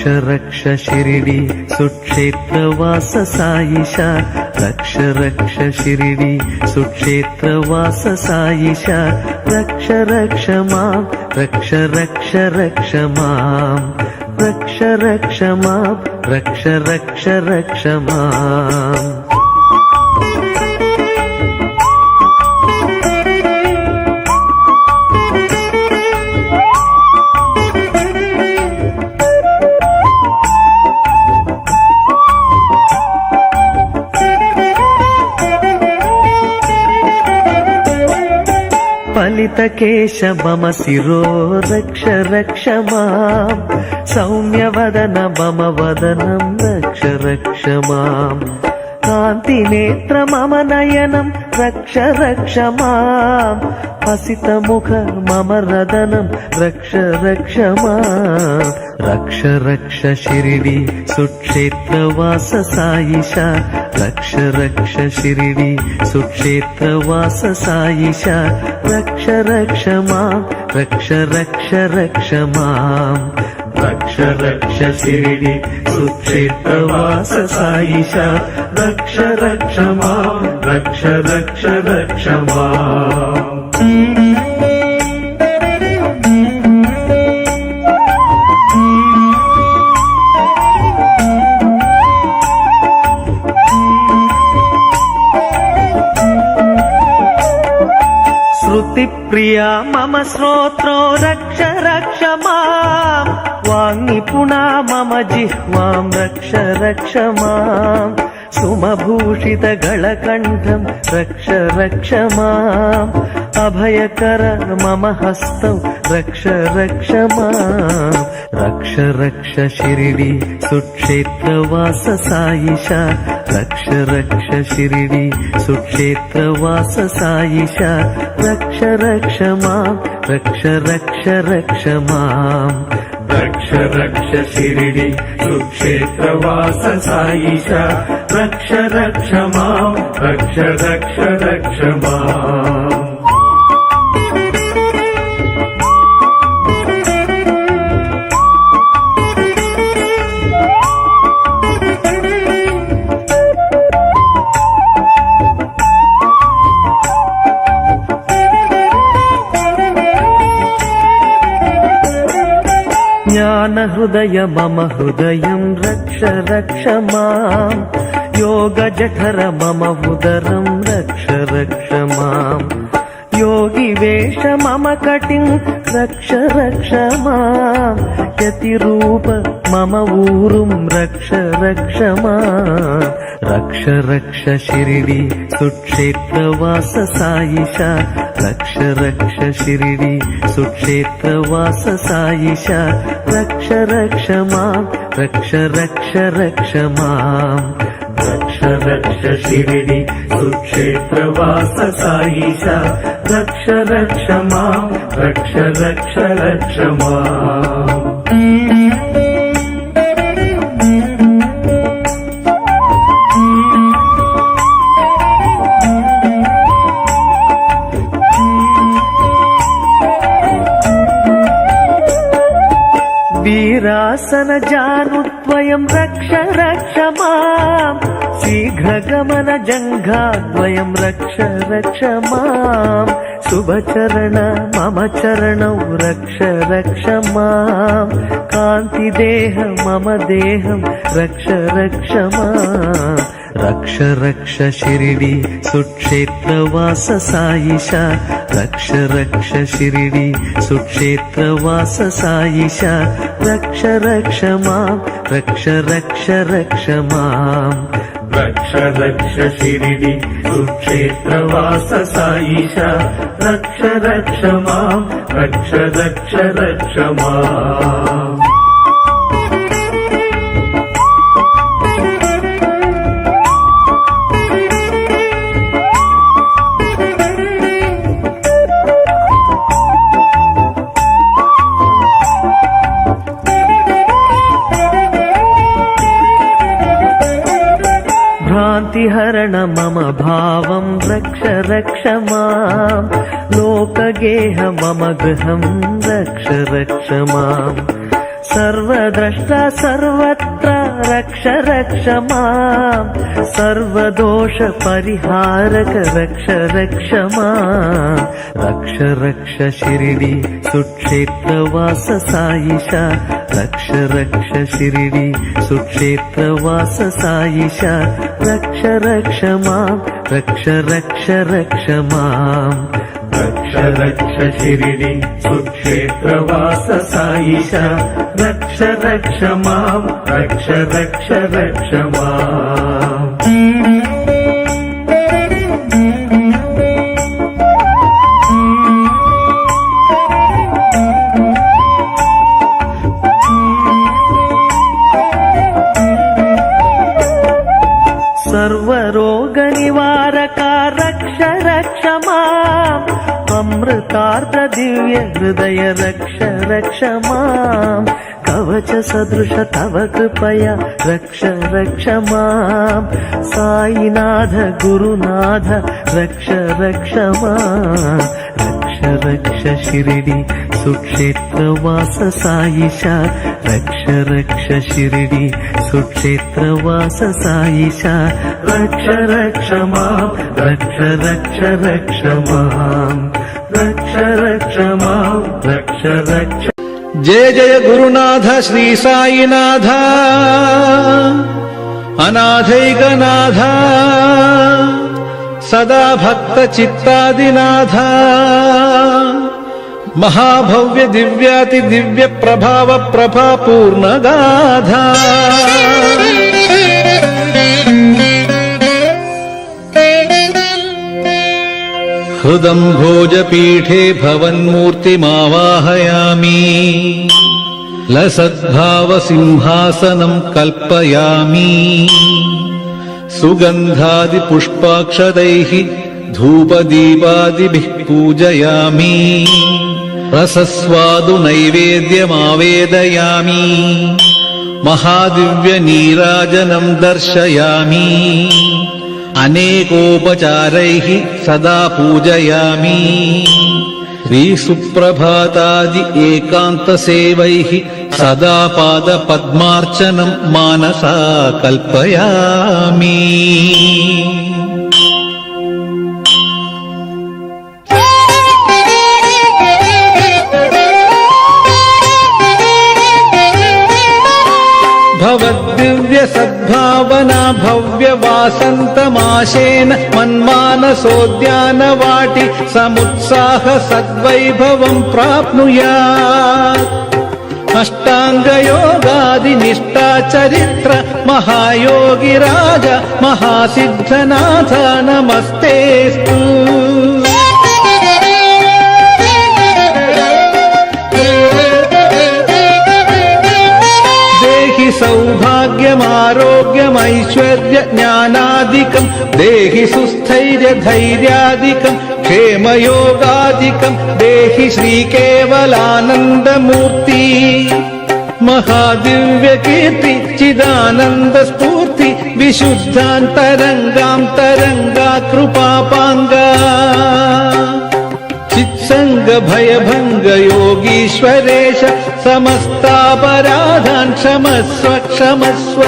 रक्ष शिरिडी सुक्षेत्रवास साईशा रक्ष रक्ष शिरिडी सुक्षेत्रवास साईशा रक्ष रक्ष मां रक्ष रक्ष रक्ष मां रक्ष रक्ष मां रक्ष रक्ष रक्ष मां फलितकेश मम शिरो रक्ष रक्ष मां सौम्यवदन मम वदनं रक्ष रक्ष मां कान्तिनेत्र मम नयनं रक्ष रक्ष मां हसितमुख मम रदनं रक्ष रक्ष मां रक्ष रक्ष शिरिडी सुक्षेत्रवास साईशा रक्ष रक्ष शिरिडी सुक्षेत्रवास साईशा रक्ष रक्ष मां रक्ष रक्ष रक्ष मां रक्ष रक्ष शिरिडी सुक्षेत्रवास साईशा रक्ष रक्ष मां रक्ष रक्ष रक्ष मां प्रिया मम श्रोत्रो रक्ष रक्ष मां वाङ्निपुणा मम जिह्वां रक्ष रक्ष मां सुमभूषितगळकण्ठं रक्ष रक्ष मां अभयकर मम हस्तौ रक्ष रक्ष मां रक्ष रक्ष शिरिडी सुक्षेत्रवास साईशा रक्ष रक्ष शिरिडी सुक्षेत्रवास साईशा रक्ष रक्ष मां रक्ष रक्ष रक्ष मां रक्ष रक्ष शिरिडी सुक्षेत्रवास साईशा रक्ष रक्ष मां रक्ष रक्ष रक्ष मां ज्ञान हृदय मम हृदयं रक्ष रक्ष मां योग जठर मम उदरं रक्ष रक्ष मां योगी वेश मम कटिं रक्ष रक्ष मां यतिरूप मम ऊरुं रक्ष रक्ष मां रक्ष रक्ष शिरिडी सुक्षेत्रवास साईशा रक्ष रक्ष शिरिडी सुक्षेत्रवास साईशा रक्ष रक्ष मां रक्ष रक्ष रक्ष मां रक्ष रक्ष शिरिडी सुक्षेत्रवास साईशा रक्ष रक्ष मां रक्ष रक्ष रक्ष मां वीरासन जानुद्वयं रक्ष रक्ष मां शीघ्रगमन जङ्घाद्वयं रक्ष रक्ष मां शुभचरण मम चरणौ रक्ष रक्ष मां कान्तिदेह मम देहं रक्ष रक्ष मां रक्ष रक्ष शिरिडी सुक्षेत्रवास साईशा रक्ष रक्ष शिरिडी सुक्षेत्रवास साईशा रक्ष रक्ष मां रक्ष रक्ष रक्ष मां रक्ष रक्ष शिरिडी सुक्षेत्रवास साईशा रक्ष रक्ष मां रक्ष रक्ष रक्ष मां भ्रान्तिहरण मम भावं रक्ष रक्ष मां लोकगेह मम गृहं रक्ष रक्ष मां सर्वद्रष्टा सर्वत्र रक्ष रक्ष माम् सर्वदोष परिहारक रक्ष रक्ष माम् रक्ष रक्ष शिरिडी सुक्षेत्रवास साईशा रक्ष रक्ष शिरिडी सुक्षेत्रवास साईशा रक्ष रक्ष माम् रक्ष रक्ष रक्ष माम् रक्ष रक्ष शिरिडी सुक्षेत्रवास साईशा रक्ष रक्ष माम् रक्ष रक्ष रक्ष माम् सर्वरोग निवारका रक्ष रक्ष माम् अमृतार्थ दिव्य हृदय रक्ष रक्ष माम् कवच सदृश तव कृपया रक्ष रक्ष माम् साईनाथ गुरुनाथ रक्ष रक्ष माम् रक्ष रक्ष शिरिडी सुक्षेत्रवास साईशा रक्ष रक्ष शिरिडी सुक्षेत्रवास साईशा रक्ष रक्ष माम् रक्ष रक्ष रक्ष माम् रक्ष रक्ष माम् रक्ष रक्ष। जय जय गुरुनाथ श्री साईनाथ अनाथैकनाथ सदा भक्त चित्तादिनाथ महाभव्य दिव्याति दिव्य प्रभाव प्रभा पूर्ण गाधा हृदं भोजपीठे भवन्मूर्तिमावाहयामि लसद्भावसिंहासनं कल्पयामि सुगन्धादिपुष्पाक्षतैः धूपदीपादिभिः पूजयामि रसस्वादु नैवेद्यमावेदयामि महादिव्यनीराजनं दर्शयामि अनेकोपचारैः सदा पूजयामि श्रीसुप्रभातादि एकान्तसेवैः सदा पादपद्मार्चनं मानसा कल्पयामि। भवद्दिव्य सद्भावना भव्य वासन्तमाशेन मन्मानसोद्यानवाटि समुत्साह सद्वैभवं प्राप्नुयात् अष्टाङ्गयोगादिनिष्ठाचरित्र महायोगिराज महासिद्धनाथ नमस्तेस्तु। सौभाग्यमारोग्यमैश्वर्य ज्ञानादिकं देहि सुस्थैर्य धैर्यादिकं क्षेमयोगादिकं देहि श्रीकेवलानन्दमूर्ति महादिव्यकीर्ति चिदानन्दस्फूर्ति विशुद्धान्तरङ्गान्तरङ्गा कृपापाङ्गा चित्संग भयभंग योगीश्वरेश समस्तापराधान् क्षमस्व क्षमस्व।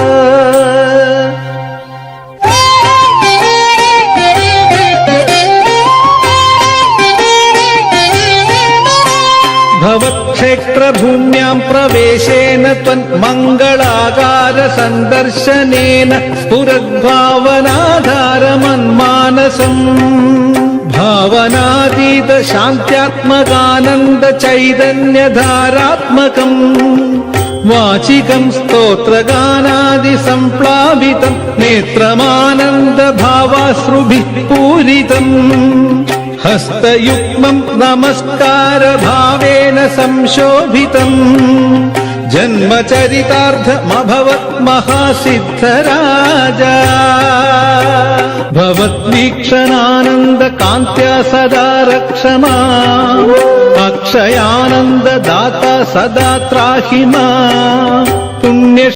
भवत्क्षेत्रभूम्यां प्रवेशेन त्वन्मङ्गलाकार सन्दर्शनेन स्फुरद्भावनाधारमन्मानसम् भावनातीत शान्त्यात्मकानन्द चैतन्यधारात्मकम् वाचिकं स्तोत्रगानादि सम्प्लावितं नेत्रमानन्द भावाश्रुभिः पूरितम् हस्तयुग्मं नमस्कार भावेन संशोभितम् जन्मचरितार्थमभवत् महासिद्धराजा भवद्वीक्षणानन्द कान्त्या सदा रक्षमा अक्षयानन्द दाता सदा त्राहि माम्